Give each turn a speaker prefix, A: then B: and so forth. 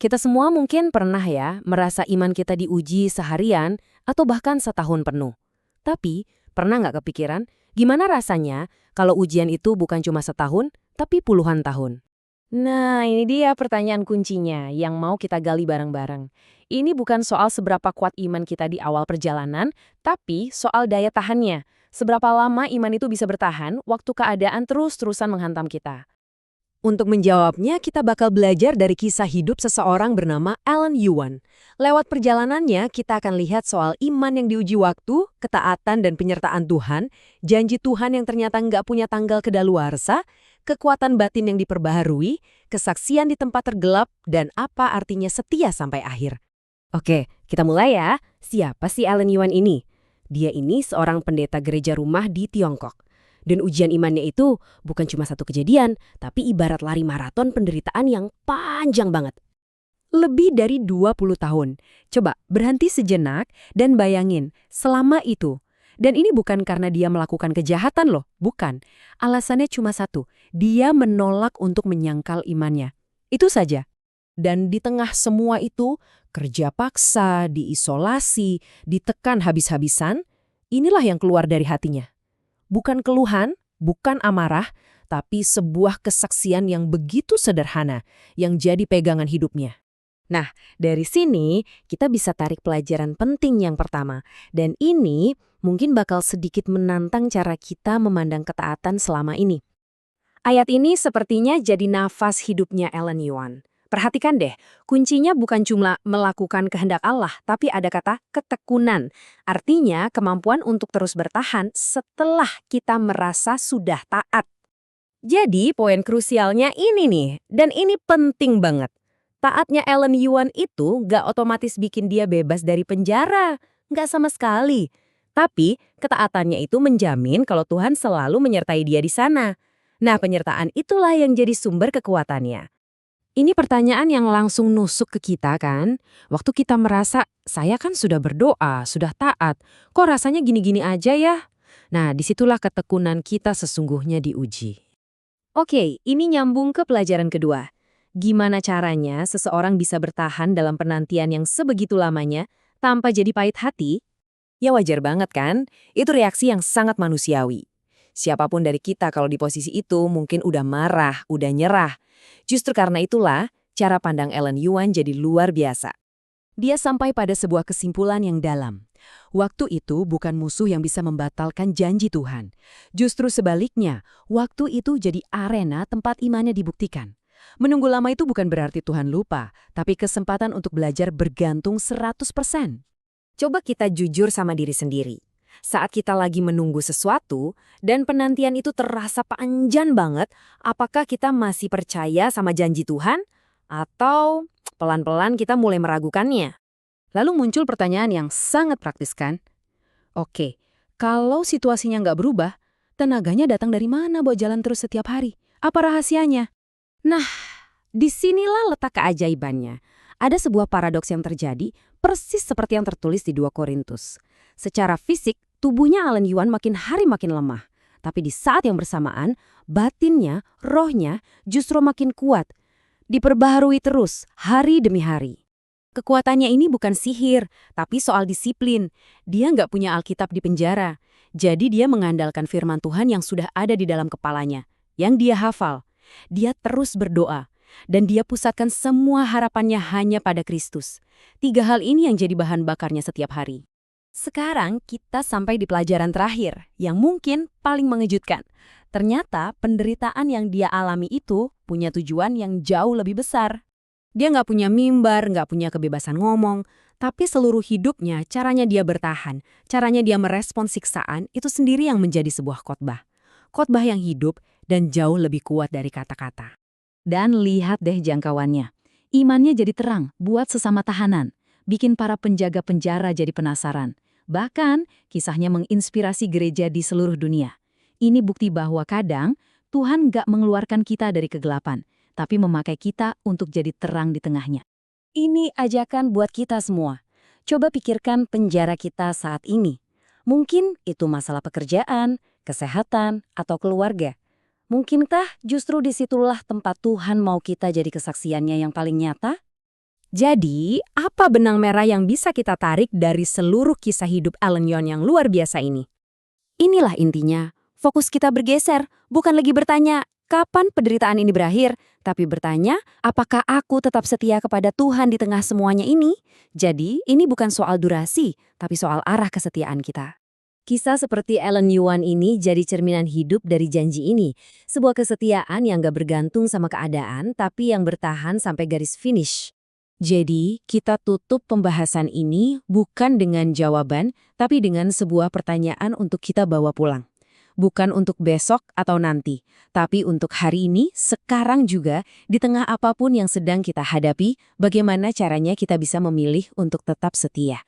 A: Kita semua mungkin pernah ya merasa iman kita diuji seharian atau bahkan setahun penuh. Tapi, pernah nggak kepikiran gimana rasanya kalau ujian itu bukan cuma setahun, tapi puluhan tahun? Nah, ini dia pertanyaan kuncinya yang mau kita gali bareng-bareng. Ini bukan soal seberapa kuat iman kita di awal perjalanan, tapi soal daya tahannya. Seberapa lama iman itu bisa bertahan waktu keadaan terus-terusan menghantam kita. Untuk menjawabnya, kita bakal belajar dari kisah hidup seseorang bernama Alan Yuan. Lewat perjalanannya, kita akan lihat soal iman yang diuji waktu, ketaatan dan penyertaan Tuhan, janji Tuhan yang ternyata nggak punya tanggal kedaluarsa, kekuatan batin yang diperbaharui, kesaksian di tempat tergelap, dan apa artinya setia sampai akhir. Oke, kita mulai ya. Siapa sih Alan Yuan ini? Dia ini seorang pendeta gereja rumah di Tiongkok. Dan ujian imannya itu bukan cuma satu kejadian, tapi ibarat lari maraton penderitaan yang panjang banget. Lebih dari 20 tahun. Coba berhenti sejenak dan bayangin selama itu. Dan ini bukan karena dia melakukan kejahatan loh, bukan. Alasannya cuma satu, dia menolak untuk menyangkal imannya. Itu saja. Dan di tengah semua itu, kerja paksa, diisolasi, ditekan habis-habisan, inilah yang keluar dari hatinya. Bukan keluhan, bukan amarah, tapi sebuah kesaksian yang begitu sederhana, yang jadi pegangan hidupnya. Nah, dari sini kita bisa tarik pelajaran penting yang pertama, dan ini mungkin bakal sedikit menantang cara kita memandang ketaatan selama ini. Ayat ini sepertinya jadi nafas hidupnya Alan Yuan. Perhatikan deh, kuncinya bukan cuma melakukan kehendak Allah, tapi ada kata ketekunan. Artinya kemampuan untuk terus bertahan setelah kita merasa sudah taat. Jadi poin krusialnya ini nih, dan ini penting banget. Taatnya Alan Yuan itu gak otomatis bikin dia bebas dari penjara, gak sama sekali. Tapi ketaatannya itu menjamin kalau Tuhan selalu menyertai dia di sana. Nah, penyertaan itulah yang jadi sumber kekuatannya. Ini pertanyaan yang langsung nusuk ke kita kan? Waktu kita merasa, saya kan sudah berdoa, sudah taat, kok rasanya gini-gini aja ya? Nah, disitulah ketekunan kita sesungguhnya diuji. Oke, ini nyambung ke pelajaran kedua. Gimana caranya seseorang bisa bertahan dalam penantian yang sebegitu lamanya tanpa jadi pahit hati? Ya wajar banget kan? Itu reaksi yang sangat manusiawi. Siapapun dari kita kalau di posisi itu mungkin udah marah, udah nyerah. Justru karena itulah, cara pandang Alan Yuan jadi luar biasa. Dia sampai pada sebuah kesimpulan yang dalam. Waktu itu bukan musuh yang bisa membatalkan janji Tuhan. Justru sebaliknya, waktu itu jadi arena tempat imannya dibuktikan. Menunggu lama itu bukan berarti Tuhan lupa, tapi kesempatan untuk belajar bergantung 100%. Coba kita jujur sama diri sendiri. Saat kita lagi menunggu sesuatu, dan penantian itu terasa panjang banget, apakah kita masih percaya sama janji Tuhan? Atau pelan-pelan kita mulai meragukannya? Lalu muncul pertanyaan yang sangat praktis kan? Oke, kalau situasinya nggak berubah, tenaganya datang dari mana buat jalan terus setiap hari? Apa rahasianya? Nah, disinilah letak keajaibannya. Ada sebuah paradoks yang terjadi, persis seperti yang tertulis di 2 Korintus. Secara fisik, tubuhnya Alan Yuan makin hari makin lemah. Tapi di saat yang bersamaan, batinnya, rohnya justru makin kuat. Diperbaharui terus, hari demi hari. Kekuatannya ini bukan sihir, tapi soal disiplin. Dia nggak punya Alkitab di penjara. Jadi dia mengandalkan firman Tuhan yang sudah ada di dalam kepalanya, yang dia hafal. Dia terus berdoa. Dan dia pusatkan semua harapannya hanya pada Kristus. 3 hal ini yang jadi bahan bakarnya setiap hari. Sekarang kita sampai di pelajaran terakhir, yang mungkin paling mengejutkan. Ternyata penderitaan yang dia alami itu punya tujuan yang jauh lebih besar. Dia nggak punya mimbar, nggak punya kebebasan ngomong, tapi seluruh hidupnya caranya dia bertahan, caranya dia merespon siksaan itu sendiri yang menjadi sebuah khotbah. Khotbah yang hidup dan jauh lebih kuat dari kata-kata. Dan lihat deh jangkauannya. Imannya jadi terang buat sesama tahanan, bikin para penjaga penjara jadi penasaran. Bahkan, kisahnya menginspirasi gereja di seluruh dunia. Ini bukti bahwa kadang, Tuhan gak mengeluarkan kita dari kegelapan, tapi memakai kita untuk jadi terang di tengahnya. Ini ajakan buat kita semua. Coba pikirkan penjara kita saat ini. Mungkin itu masalah pekerjaan, kesehatan, atau keluarga. Mungkinkah justru disitulah tempat Tuhan mau kita jadi kesaksiannya yang paling nyata?
B: Jadi, apa benang merah yang bisa kita tarik dari seluruh kisah hidup Ellen Yon yang luar biasa ini? Inilah intinya. Fokus kita bergeser, bukan lagi bertanya, kapan penderitaan ini berakhir? Tapi bertanya, apakah aku tetap setia kepada Tuhan di tengah semuanya ini? Jadi, ini bukan soal durasi, tapi soal arah kesetiaan kita.
A: Kisah seperti Ellen Yuan ini jadi cerminan hidup dari janji ini. Sebuah kesetiaan yang gak bergantung sama keadaan, tapi yang bertahan sampai garis finish. Jadi, kita tutup pembahasan ini bukan dengan jawaban, tapi dengan sebuah pertanyaan untuk kita bawa pulang. Bukan untuk besok atau nanti, tapi untuk hari ini, sekarang juga, di tengah apapun yang sedang kita hadapi, bagaimana caranya kita bisa memilih untuk tetap setia.